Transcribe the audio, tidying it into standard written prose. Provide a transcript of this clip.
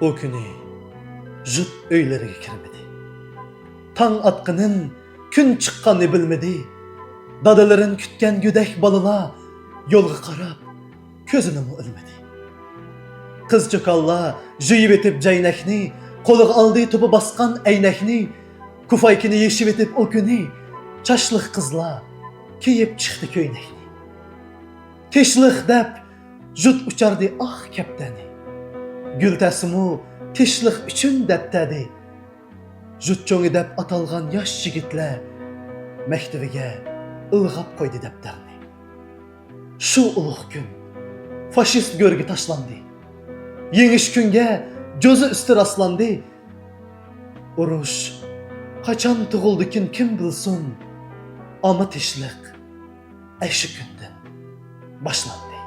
O günü jut öyleriga kirmedi. Taң atqının kun chiqqanini bilmedi. Dadalarin kutgan go'dak balalar yo'lga qarab ko'zini ilmadi. Qiz cho'qallar juyib etib jaynakni, qo'liga oldi to'pi bosgan aynakni, kufaykini yeshib etib o kuni chashliq qizlar kiyib chiqdi ko'ynakni. Teshliq deb jut uchardi ah kaptani. Gül tasimu teshliq uchun debtadi. Jut cho'ngi deb atalgan yosh yigitlar maktabiga ilg'ab qo'ydi daftarni. Shu ulug' kun fashist go'rga tashlandi. Yengish kunga jo'zi usti rastlandi. Urush qachon tug'ildikin kim bilsin, ammo teshliq shu kundan boshlandi.